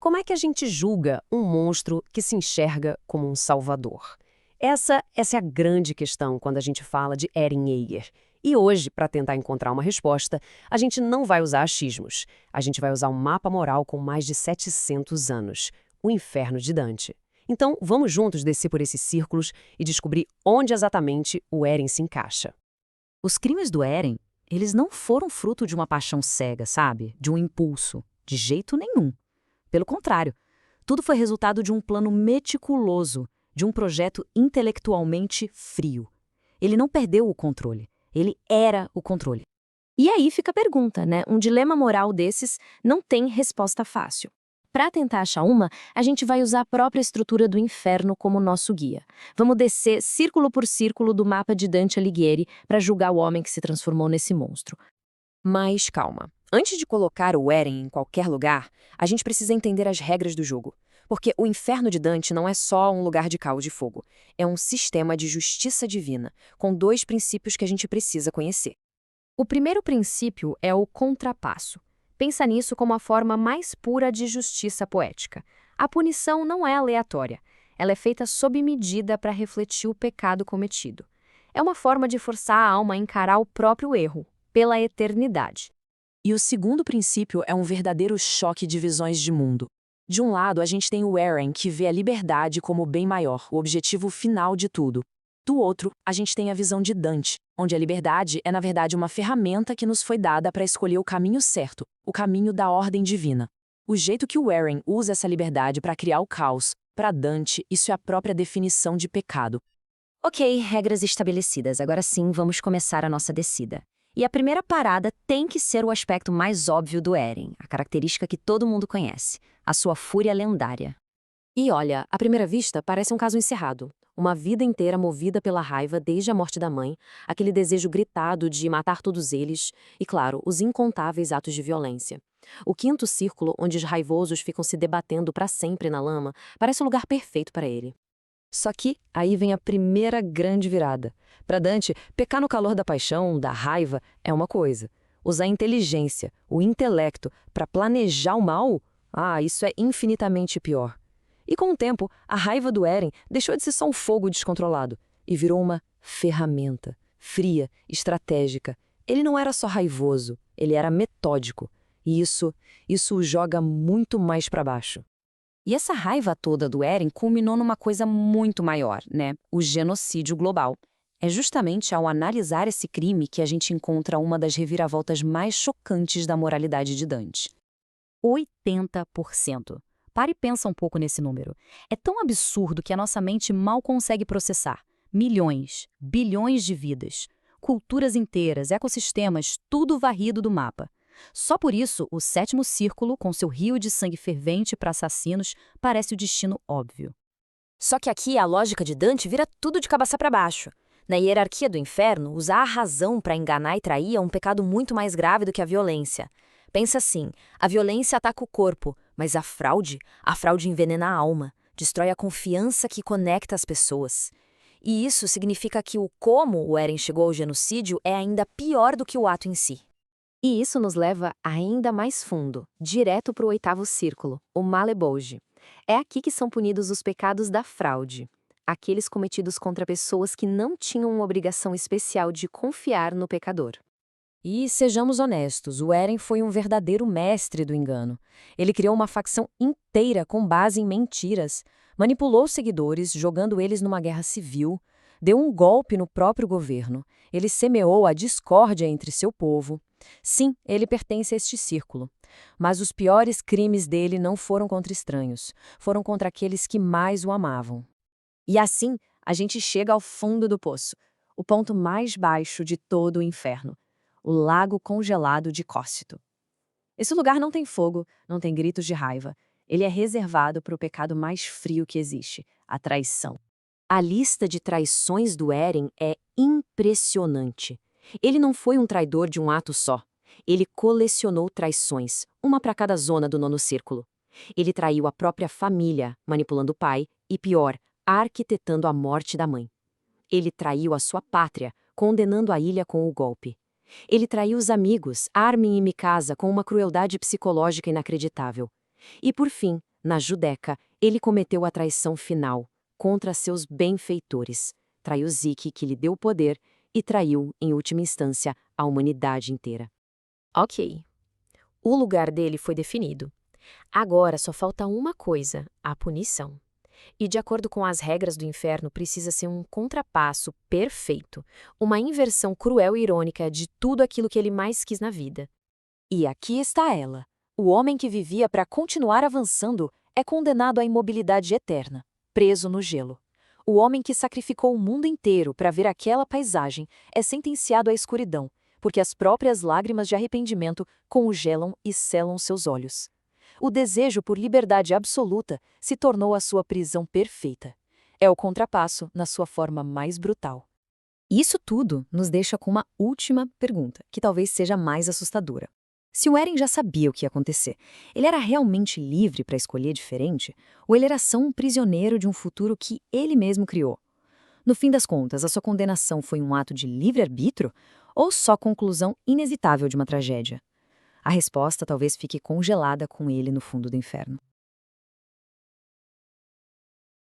Como é que a gente julga um monstro que se enxerga como um salvador? Essa é a grande questão quando a gente fala de Eren Yeager. E hoje, para tentar encontrar uma resposta, a gente não vai usar achismos. A gente vai usar um mapa moral com mais de 700 anos, o Inferno de Dante. Então, vamos juntos descer por esses círculos e descobrir onde exatamente o Eren se encaixa. Os crimes do Eren, eles não foram fruto de uma paixão cega, sabe? De um impulso. De jeito nenhum. Pelo contrário, tudo foi resultado de um plano meticuloso, de um projeto intelectualmente frio. Ele não perdeu o controle, ele era o controle. E aí fica a pergunta, né? Um dilema moral desses não tem resposta fácil. Para tentar achar uma, a gente vai usar a própria estrutura do inferno como nosso guia. Vamos descer círculo por círculo do mapa de Dante Alighieri para julgar o homem que se transformou nesse monstro. Mas calma. Antes de colocar o Eren em qualquer lugar, a gente precisa entender as regras do jogo. Porque o Inferno de Dante não é só um lugar de caos e fogo. É um sistema de justiça divina, com dois princípios que a gente precisa conhecer. O primeiro princípio é o contrapasso. Pensa nisso como a forma mais pura de justiça poética. A punição não é aleatória. Ela é feita sob medida para refletir o pecado cometido. É uma forma de forçar a alma a encarar o próprio erro, pela eternidade. E o segundo princípio é um verdadeiro choque de visões de mundo. De um lado, a gente tem o Eren, que vê a liberdade como o bem maior, o objetivo final de tudo. Do outro, a gente tem a visão de Dante, onde a liberdade é, na verdade, uma ferramenta que nos foi dada para escolher o caminho certo, o caminho da ordem divina. O jeito que o Eren usa essa liberdade para criar o caos, para Dante, isso é a própria definição de pecado. Ok, regras estabelecidas. Agora sim, vamos começar a nossa descida. E a primeira parada tem que ser o aspecto mais óbvio do Eren, a característica que todo mundo conhece, a sua fúria lendária. E olha, à primeira vista, parece um caso encerrado. Uma vida inteira movida pela raiva desde a morte da mãe, aquele desejo gritado de matar todos eles e, claro, os incontáveis atos de violência. O quinto círculo, onde os raivosos ficam se debatendo para sempre na lama, parece o lugar perfeito para ele. Só que aí vem a primeira grande virada. Para Dante, pecar no calor da paixão, da raiva, é uma coisa. Usar a inteligência, o intelecto, para planejar o mal, isso é infinitamente pior. E com o tempo, a raiva do Eren deixou de ser só um fogo descontrolado e virou uma ferramenta, fria, estratégica. Ele não era só raivoso, ele era metódico. E isso o joga muito mais para baixo. E essa raiva toda do Eren culminou numa coisa muito maior, né? O genocídio global. É justamente ao analisar esse crime que a gente encontra uma das reviravoltas mais chocantes da moralidade de Dante. 80%. Pare e pensa um pouco nesse número. É tão absurdo que a nossa mente mal consegue processar. Milhões, bilhões de vidas, culturas inteiras, ecossistemas, tudo varrido do mapa. Só por isso, o sétimo círculo, com seu rio de sangue fervente para assassinos, parece o destino óbvio. Só que aqui a lógica de Dante vira tudo de cabeça para baixo. Na hierarquia do inferno, usar a razão para enganar e trair é um pecado muito mais grave do que a violência. Pensa assim, a violência ataca o corpo, mas a fraude envenena a alma, destrói a confiança que conecta as pessoas. E isso significa que o como o Eren chegou ao genocídio é ainda pior do que o ato em si. E isso nos leva ainda mais fundo, direto para o oitavo círculo, o Malebolge. É aqui que são punidos os pecados da fraude, aqueles cometidos contra pessoas que não tinham uma obrigação especial de confiar no pecador. E sejamos honestos, o Eren foi um verdadeiro mestre do engano. Ele criou uma facção inteira com base em mentiras, manipulou os seguidores, jogando eles numa guerra civil, deu um golpe no próprio governo, ele semeou a discórdia entre seu povo. Sim, ele pertence a este círculo. Mas os piores crimes dele não foram contra estranhos, foram contra aqueles que mais o amavam. E assim, a gente chega ao fundo do poço, o ponto mais baixo de todo o inferno, o lago congelado de Cócito. Esse lugar não tem fogo, não tem gritos de raiva. Ele é reservado para o pecado mais frio que existe, a traição. A lista de traições do Eren é impressionante. Ele não foi um traidor de um ato só. Ele colecionou traições, uma para cada zona do nono círculo. Ele traiu a própria família, manipulando o pai, e pior, arquitetando a morte da mãe. Ele traiu a sua pátria, condenando a ilha com o golpe. Ele traiu os amigos, Armin e Mikasa, com uma crueldade psicológica inacreditável. E, por fim, Na Judeca, ele cometeu a traição final contra seus benfeitores. Traiu Zike, que lhe deu o poder, e traiu, em última instância, a humanidade inteira. Ok. O lugar dele foi definido. Agora só falta uma coisa: a punição. E, de acordo com as regras do inferno, precisa ser um contrapasso perfeito, uma inversão cruel e irônica de tudo aquilo que ele mais quis na vida. E aqui está ela. O homem que vivia para continuar avançando é condenado à imobilidade eterna, preso no gelo. O homem que sacrificou o mundo inteiro para ver aquela paisagem é sentenciado à escuridão, porque as próprias lágrimas de arrependimento congelam e selam seus olhos. O desejo por liberdade absoluta se tornou a sua prisão perfeita. É o contrapasso na sua forma mais brutal. Isso tudo nos deixa com uma última pergunta, que talvez seja mais assustadora. Se o Eren já sabia o que ia acontecer, ele era realmente livre para escolher diferente? Ou ele era só um prisioneiro de um futuro que ele mesmo criou? No fim das contas, a sua condenação foi um ato de livre-arbítrio ou só conclusão inevitável de uma tragédia? A resposta talvez fique congelada com ele no fundo do inferno.